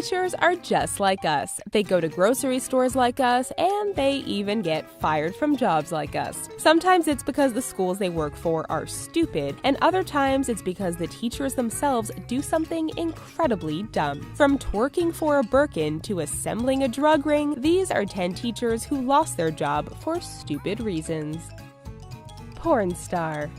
teachers are just like us. They go to grocery stores like us, and they even get fired from jobs like us. Sometimes it's because the schools they work for are stupid, and other times it's because the teachers themselves do something incredibly dumb. From twerking for a Birkin to assembling a drug ring, these are 10 teachers who lost their job for stupid reasons. Porn star.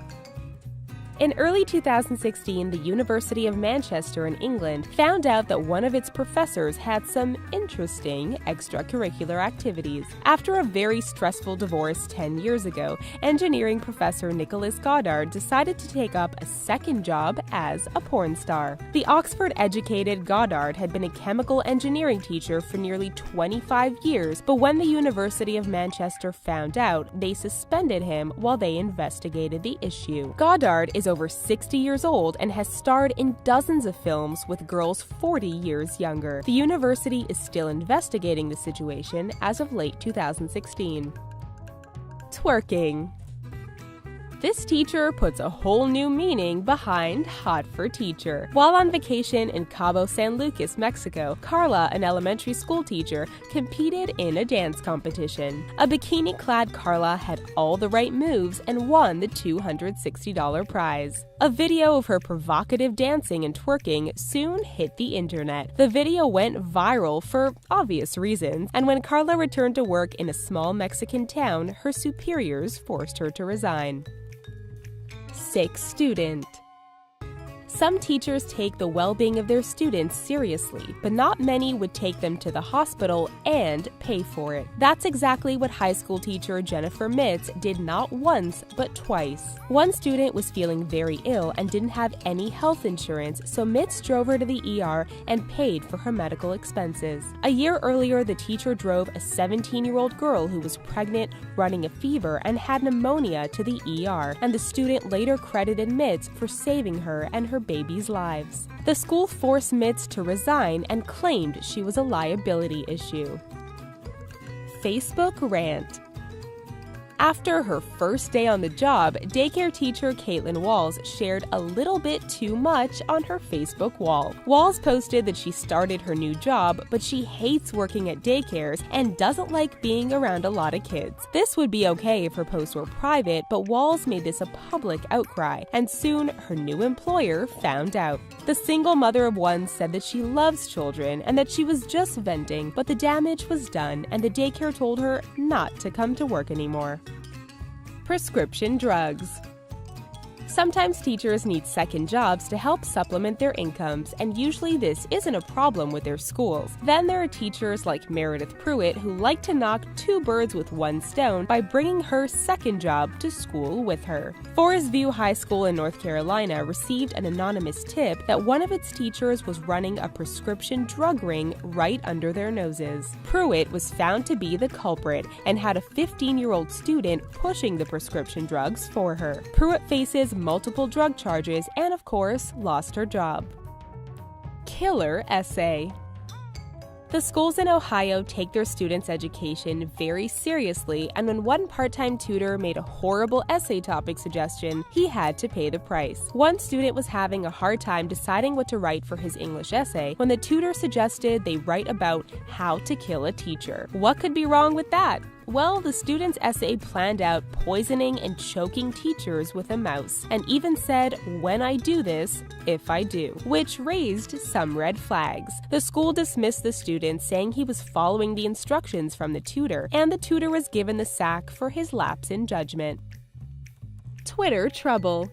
In early 2016, the University of Manchester in England found out that one of its professors had some interesting extracurricular activities. After a very stressful divorce 10 years ago, engineering professor Nicholas Goddard decided to take up a second job as a porn star. The Oxford-educated Goddard had been a chemical engineering teacher for nearly 25 years, but when the University of Manchester found out, they suspended him while they investigated the issue. Goddard is over 60 years old and has starred in dozens of films with girls 40 years younger. The university is still investigating the situation as of late 2016. Twerking. This teacher puts a whole new meaning behind hot for teacher. While on vacation in Cabo San Lucas, Mexico, Carla, an elementary school teacher, competed in a dance competition. A bikini-clad Carla had all the right moves and won the $260 prize. A video of her provocative dancing and twerking soon hit the internet. The video went viral for obvious reasons, and when Carla returned to work in a small Mexican town, her superiors forced her to resign. Sick student. Some teachers take the well-being of their students seriously, but not many would take them to the hospital and pay for it. That's exactly what high school teacher Jennifer Mitz did not once, but twice. One student was feeling very ill and didn't have any health insurance, so Mitz drove her to the ER and paid for her medical expenses. A year earlier, the teacher drove a 17-year-old girl who was pregnant, running a fever, and had pneumonia to the ER, and the student later credited Mitz for saving her and her babies' lives. The school forced Mitz to resign and claimed she was a liability issue. Facebook rant. After her first day on the job, daycare teacher Caitlin Walls shared a little bit too much on her Facebook wall. Walls posted that she started her new job, but she hates working at daycares and doesn't like being around a lot of kids. This would be okay if her posts were private, but Walls made this a public outcry, and soon her new employer found out. The single mother of one said that she loves children and that she was just venting, but the damage was done and the daycare told her not to come to work anymore. Prescription drugs. Sometimes teachers need second jobs to help supplement their incomes, and usually this isn't a problem with their schools. Then there are teachers like Meredith Pruitt who like to knock two birds with one stone by bringing her second job to school with her. Forest View High School in North Carolina received an anonymous tip that one of its teachers was running a prescription drug ring right under their noses. Pruitt was found to be the culprit and had a 15-year-old student pushing the prescription drugs for her. Pruitt faces multiple drug charges and, of course, lost her job. Killer essay. The schools in Ohio take their students' education very seriously, and when one part-time tutor made a horrible essay topic suggestion, he had to pay the price. One student was having a hard time deciding what to write for his English essay when the tutor suggested they write about how to kill a teacher. What could be wrong with that? Well, the student's essay planned out poisoning and choking teachers with a mouse, and even said, "When I do this, if I do," which raised some red flags. The school dismissed the student, saying he was following the instructions from the tutor, and the tutor was given the sack for his lapse in judgment. Twitter trouble.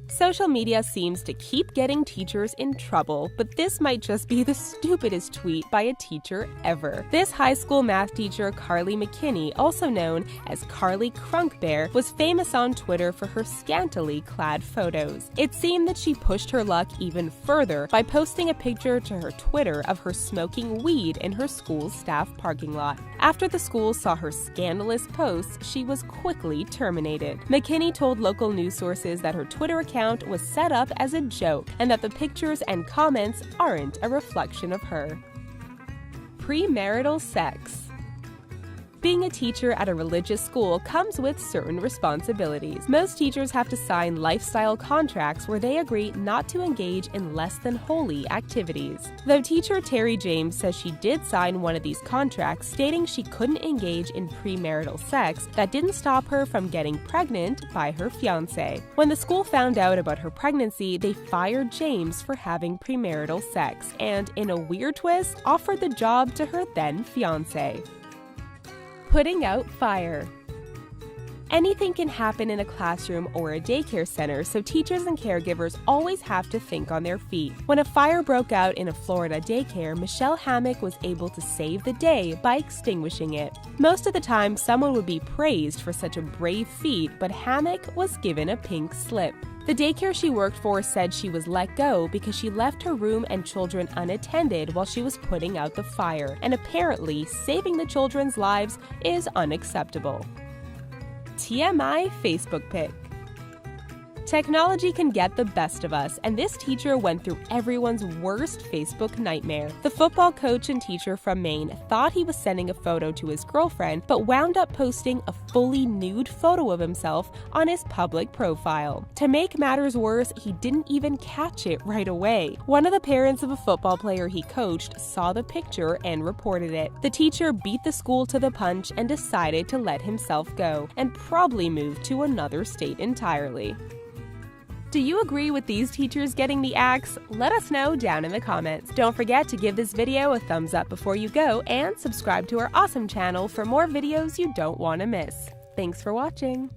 Social media seems to keep getting teachers in trouble, but this might just be the stupidest tweet by a teacher ever. This high school math teacher, Carly McKinney, also known as Carly Crunkbear, was famous on Twitter for her scantily clad photos. It seemed that she pushed her luck even further by posting a picture to her Twitter of her smoking weed in her school's staff parking lot. After the school saw her scandalous posts, she was quickly terminated. McKinney told local news sources that her Twitter account was set up as a joke and that the pictures and comments aren't a reflection of her. Premarital sex. Being a teacher at a religious school comes with certain responsibilities. Most teachers have to sign lifestyle contracts where they agree not to engage in less than holy activities. Though teacher Terry James says she did sign one of these contracts stating she couldn't engage in premarital sex, that didn't stop her from getting pregnant by her fiancé. When the school found out about her pregnancy, they fired James for having premarital sex and, in a weird twist, offered the job to her then fiancé. Putting out fire. Anything can happen in a classroom or a daycare center, so teachers and caregivers always have to think on their feet. When a fire broke out in a Florida daycare, Michelle Hammock was able to save the day by extinguishing it. Most of the time, someone would be praised for such a brave feat, but Hammock was given a pink slip. The daycare she worked for said she was let go because she left her room and children unattended while she was putting out the fire, and apparently saving the children's lives is unacceptable. TMI Facebook pic. Technology can get the best of us, and this teacher went through everyone's worst Facebook nightmare. The football coach and teacher from Maine thought he was sending a photo to his girlfriend, but wound up posting a fully nude photo of himself on his public profile. To make matters worse, he didn't even catch it right away. One of the parents of a football player he coached saw the picture and reported it. The teacher beat the school to the punch and decided to let himself go, and probably move to another state entirely. Do you agree with these teachers getting the axe? Let us know down in the comments. Don't forget to give this video a thumbs up before you go and subscribe to our awesome channel for more videos you don't want to miss. Thanks for watching.